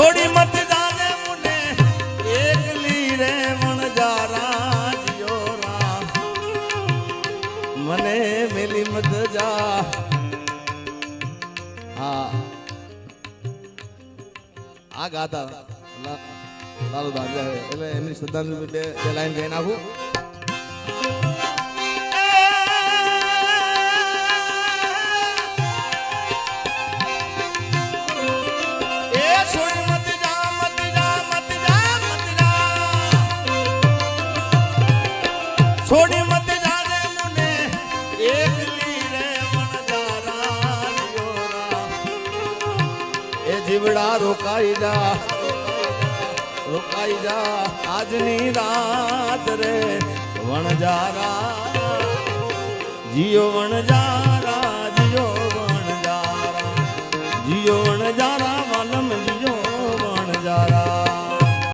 છોડી મત જાને મુને એકલી રે વણજારા જીઓ રામ મને મેલી મત જા હા આ ગાતા લાલુ દાદા એટલે એમની શ્રદ્ધાંજલિ બે લાઈન ગાઈ નાખું છોડી મત જાને મુને એકલી રે વણજારા જીઓ રામ એ જીવડા રોકાઈ જા આજની રાત રે વણજારા જીઓ વણજારા જીઓ વણજારા જીઓ વણજારા